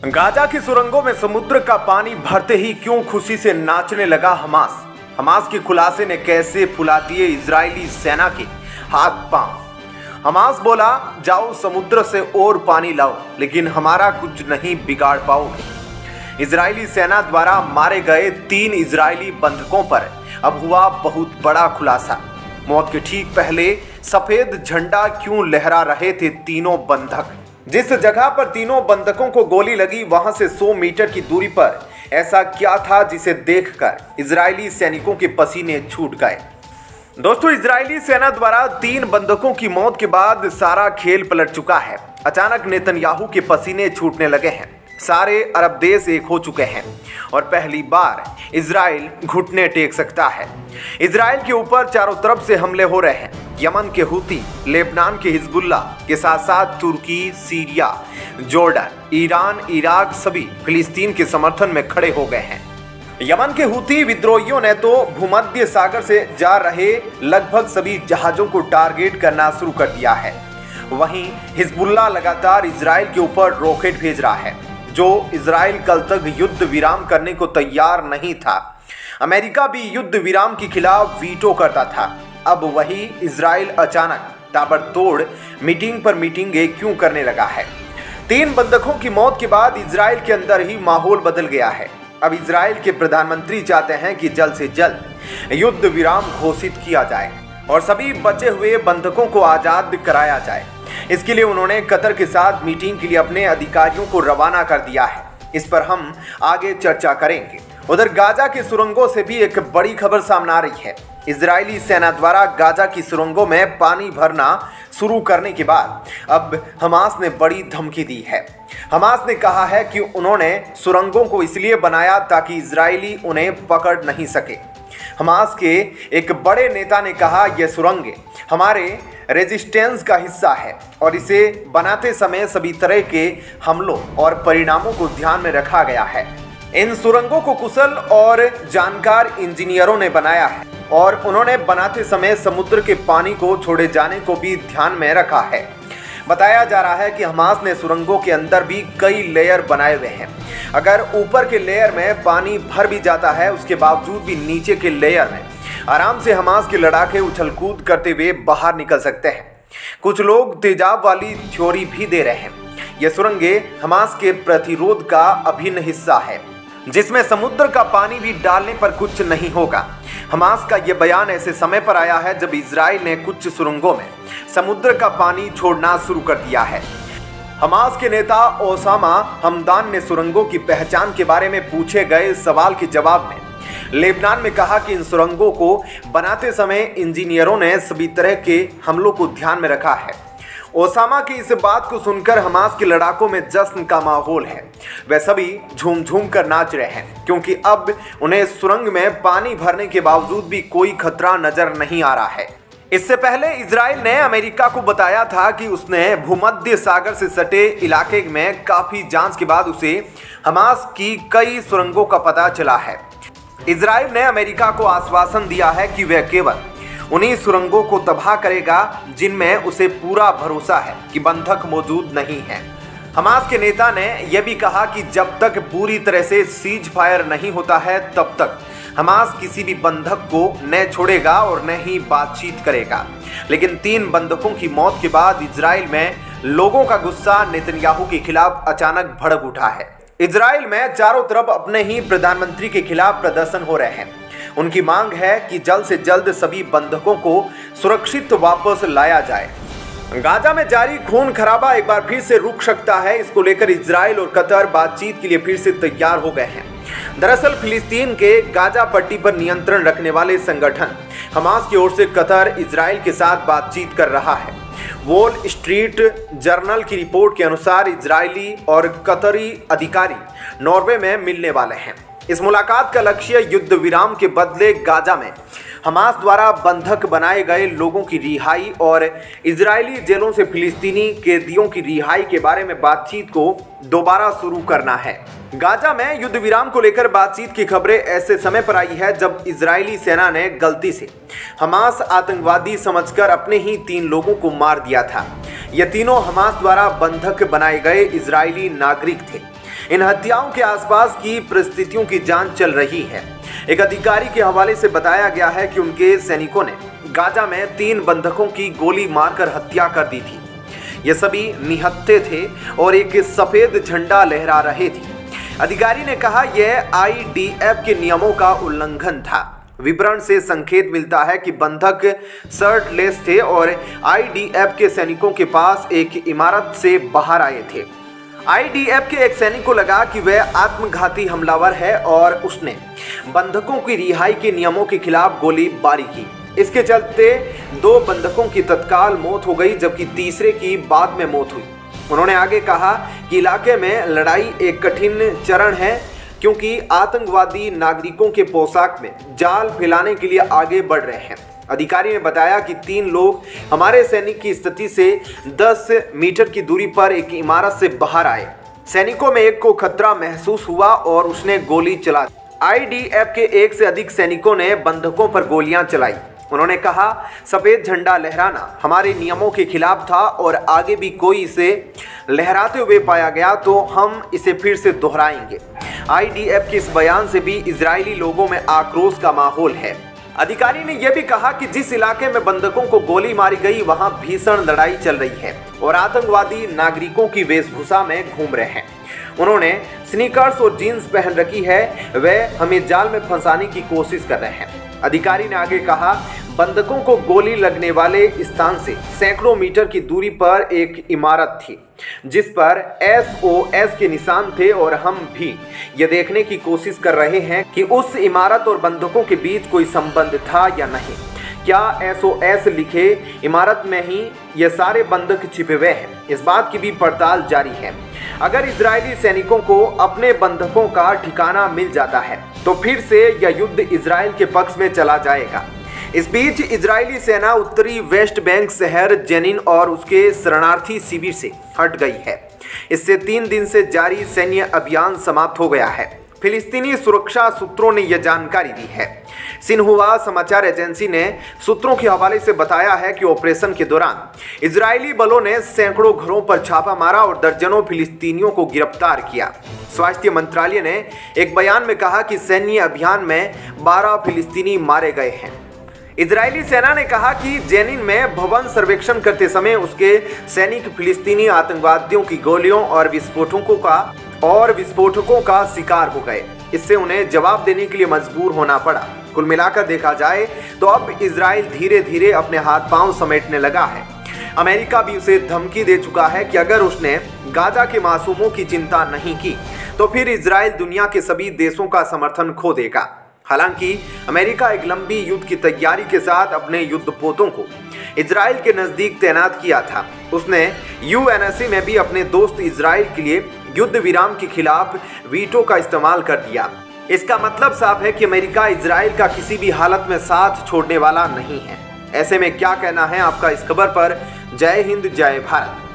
Gaza की सुरंगों में समुद्र का पानी भरते ही क्यों खुशी से नाचने लगा हमास। हमास के खुलासे ने कैसे फुला दिए इजरायली सेना के हाथ पांव। हमास बोला, जाओ समुद्र से और पानी लाओ, लेकिन हमारा कुछ नहीं बिगाड़ पाओगे। इजरायली सेना द्वारा मारे गए 3 इजरायली बंधकों पर अब हुआ बहुत बड़ा खुलासा। मौत के ठीक पहले सफेद झंडा क्यों लहरा रहे थे तीनों बंधक। जिस जगह पर तीनों बंधकों को गोली लगी वहां से 100 मीटर की दूरी पर ऐसा क्या था जिसे देखकर इजरायली सैनिकों के पसीने छूट गए। दोस्तों, इजरायली सेना द्वारा 3 बंधकों की मौत के बाद सारा खेल पलट चुका है। अचानक नेतन्याहू के पसीने छूटने लगे हैं। सारे अरब देश एक हो चुके हैं और पहली बार इजराइल घुटने टेक सकता है। इजराइल के ऊपर चारों तरफ से हमले हो रहे हैं। यमन के हूती, लेबनान के हिजबुल्ला के साथ साथ तुर्की, सीरिया, जॉर्डन, ईरान, इराक सभी फिलिस्तीन के समर्थन में खड़े हो गए हैं। यमन के हूती विद्रोहियों ने तो भूमध्य सागर से जा रहे लगभग सभी जहाजों को टारगेट करना शुरू कर दिया है। वहीं हिजबुल्ला लगातार इजराइल के ऊपर रॉकेट भेज रहा है, जो इजराइल कल तक युद्ध विराम करने को तैयार नहीं था। अमेरिका भी युद्ध विराम के खिलाफ वीटो करता था। अब वही इजराइल अचानक ताबड़तोड़ मीटिंग पर मीटिंग क्यों करने लगा है। 3 बंधकों की मौत के बाद इजराइल के अंदर ही माहौल बदल गया है। अब इजराइल के प्रधानमंत्री चाहते हैं कि जल्द से जल्द युद्ध विराम घोषित किया जाए और सभी बचे हुए बंधकों को आजाद कराया जाए। इसके लिए उन्होंने कतर के साथ मीटिंग के लिए अपने अधिकारियों को रवाना कर दिया है। इस पर हम आगे चर्चा करेंगे। उधर गाजा की सुरंगों से भी एक बड़ी खबर सामने आ रही है। इजरायली सेना द्वारा गाजा की सुरंगों में पानी भरना शुरू करने के बाद अब हमास ने बड़ी धमकी दी है। हमास ने कहा है कि उन्होंने सुरंगों को इसलिए बनाया ताकि इजरायली उन्हें पकड़ नहीं सके। हमास के एक बड़े नेता ने कहा, यह सुरंगें हमारे रेजिस्टेंस का हिस्सा है और इसे बनाते समय सभी तरह के हमलों और परिणामों को ध्यान में रखा गया है। इन सुरंगों को कुशल और जानकार इंजीनियरों ने बनाया है और उन्होंने बनाते समय समुद्र के पानी को छोड़े जाने को भी ध्यान में रखा है। बताया जा रहा है कि हमास ने सुरंगों के अंदर भी कई लेयर बनाए हुए हैं। अगर ऊपर के लेयर में पानी भर भी जाता है, उसके बावजूद भी नीचे के लेयर में आराम से हमास के लड़ाके उछल कूद करते हुए बाहर निकल सकते हैं। कुछ लोग तेजाब वाली थ्योरी भी दे रहे हैं। ये सुरंगें हमास के प्रतिरोध का अभिन्न हिस्सा है, जिसमें समुद्र का पानी भी डालने पर कुछ नहीं होगा। हमास का यह बयान ऐसे समय पर आया है जब इजराइल ने कुछ सुरंगों में समुद्र का पानी छोड़ना शुरू कर दिया है। हमास के नेता ओसामा हमदान ने सुरंगों की पहचान के बारे में पूछे गए सवाल के जवाब में लेबनान में कहा कि इन सुरंगों को बनाते समय इंजीनियरों ने सभी तरह के हमलों को ध्यान में रखा है। ओसामा की इस बात को सुनकर हमास के लड़ाकों में जश्न का माहौल है। वे सभी झूम झूम कर नाच रहे हैं, क्योंकि अब उन्हें सुरंग में पानी भरने के बावजूद भी कोई खतरा नजर नहीं आ रहा है। इससे पहले इजराइल ने अमेरिका को बताया था कि उसने भूमध्य सागर से सटे इलाके में काफी जांच के बाद उसे हमास की कई सुरंगों का पता चला है। इजराइल ने अमेरिका को आश्वासन दिया है कि वह केवल उन्हीं सुरंगों को तबाह करेगा जिनमें उसे पूरा भरोसा है कि बंधक मौजूद नहीं है। हमास के नेता ने यह भी कहा कि जब तक पूरी तरह से सीज फायर नहीं होता है तब तक हमास किसी भी बंधक को न छोड़ेगा और न ही बातचीत करेगा। लेकिन 3 बंधकों की मौत के बाद इजराइल में लोगों का गुस्सा नेतन्याहू के खिलाफ अचानक भड़क उठा है। इजराइल में चारों तरफ अपने ही प्रधानमंत्री के खिलाफ प्रदर्शन हो रहे हैं। उनकी मांग है कि जल्द से जल्द सभी बंधकों को सुरक्षित वापस लाया जाए। गाजा में जारी खून खराबा एक बार फिर से रुक सकता है। इसको लेकर इजराइल और कतर बातचीत के लिए फिर से तैयार हो गए हैं। दरअसल फिलिस्तीन के गाजा पट्टी पर नियंत्रण रखने वाले संगठन हमास की ओर से कतर इजराइल के साथ बातचीत कर रहा है। वॉल स्ट्रीट जर्नल की रिपोर्ट के अनुसार इजरायली और कतरी अधिकारी नॉर्वे में मिलने वाले हैं। इस मुलाकात का लक्ष्य युद्ध विराम के बदले गाजा में हमास द्वारा बंधक बनाए गए लोगों की रिहाई और इजरायली जेलों से फिलिस्तीनी कैदियों की रिहाई के बारे में बातचीत को दोबारा शुरू करना है। गाजा में युद्ध विराम को लेकर बातचीत की खबरें ऐसे समय पर आई है जब इजरायली सेना ने गलती से हमास आतंकवादी समझकर अपने ही 3 लोगों को मार दिया था। ये तीनों हमास द्वारा बंधक बनाए गए इजरायली नागरिक थे। इन हत्याओं के आसपास की परिस्थितियों की जांच चल रही है। एक अधिकारी के हवाले से बताया गया है कि उनके सैनिकों ने गाजा में 3 बंधकों की गोली मारकर हत्या कर दी थी। ये सभी निहत्थे थे और एक सफेद झंडा लहरा रहे थे। अधिकारी ने कहा यह IDF के नियमों का उल्लंघन था। विवरण से संकेत मिलता है कि बंधक शर्टलेस थे और IDF के सैनिकों के पास एक इमारत से बाहर आए थे। IDF के एक सैनिक को लगा कि वह आत्मघाती हमलावर है और उसने बंधकों की रिहाई के नियमों के खिलाफ गोलीबारी की। इसके चलते 2 बंधकों की तत्काल मौत हो गई, जबकि तीसरे की बाद में मौत हुई। उन्होंने आगे कहा कि इलाके में लड़ाई एक कठिन चरण है, क्योंकि आतंकवादी नागरिकों के पोशाक में जाल फैलाने के लिए आगे बढ़ रहे हैं। अधिकारी ने बताया कि 3 लोग हमारे सैनिक की स्थिति से 10 मीटर की दूरी पर एक इमारत से बाहर आए। सैनिकों में एक को खतरा महसूस हुआ और उसने गोली चला दी। IDF के 1 से अधिक सैनिकों ने बंधकों पर गोलियां चलाई। उन्होंने कहा सफेद झंडा लहराना हमारे नियमों के खिलाफ था और आगे भी कोई इसे लहराते हुए पाया गया तो हम इसे फिर से दोहराएंगे। IDF के इस बयान से भी इजरायली लोगों में आक्रोश का माहौल है। अधिकारी ने यह भी कहा कि जिस इलाके में बंधकों को गोली मारी गई वहां भीषण लड़ाई चल रही है और आतंकवादी नागरिकों की वेशभूषा में घूम रहे हैं। उन्होंने स्नीकर्स और जीन्स पहन रखी है, वह हमें जाल में फंसाने की कोशिश कर रहे हैं। अधिकारी ने आगे कहा बंधकों को गोली लगने वाले स्थान से सैकड़ों मीटर की दूरी पर एक इमारत थी जिस पर SOS के निशान थे और हम भी ये देखने की कोशिश कर रहे हैं कि उस इमारत और बंधकों के बीच कोई संबंध था या नहीं। क्या SOS लिखे इमारत में ही ये सारे बंधक छिपे हुए हैं, इस बात की भी पड़ताल जारी है। अगर इजरायली सैनिकों को अपने बंधकों का ठिकाना मिल जाता है तो फिर से यह युद्ध इजराइल के पक्ष में चला जाएगा। इस बीच इजरायली सेना उत्तरी वेस्ट बैंक शहर जेनिन और उसके शरणार्थी शिविर से हट गई है। इससे 3 दिन से जारी सैन्य अभियान समाप्त हो गया है। फिलिस्तीनी सुरक्षा सूत्रों ने यह जानकारी दी है। सिन्हुआ समाचार एजेंसी ने सूत्रों के हवाले से बताया है कि ऑपरेशन के दौरान इजरायली बलों ने सैकड़ों घरों पर छापा मारा और दर्जनों फिलिस्तीनियों को गिरफ्तार किया। स्वास्थ्य मंत्रालय ने एक बयान में कहा कि सैन्य अभियान में 12 फिलिस्तीनी मारे गए हैं। इजरायली सेना ने कहा कि जेनिन में भवन सर्वेक्षण करते समय उसके सैनिक फिलिस्तीनी आतंकवादियों की गोलियों और विस्फोटकों का शिकार हो गए। इससे उन्हें जवाब देने के लिए मजबूर होना पड़ा। कुल मिलाकर देखा जाए तो अब इजराइल धीरे धीरे अपने हाथ पांव समेटने लगा है। अमेरिका भी उसे धमकी दे चुका है कि अगर उसने गाजा के मासूमों की चिंता नहीं की तो फिर इजराइल दुनिया के सभी देशों का समर्थन खो देगा। हालांकि अमेरिका एक लंबी युद्ध की तैयारी के साथ अपने युद्धपोतों को इजराइल के नजदीक तैनात किया था। उसने UNSC में भी अपने दोस्त इजराइल के लिए युद्ध विराम के खिलाफ वीटो का इस्तेमाल कर दिया। इसका मतलब साफ है कि अमेरिका इजराइल का किसी भी हालत में साथ छोड़ने वाला नहीं है। ऐसे में क्या कहना है आपका इस खबर पर? जय हिंद, जय भारत।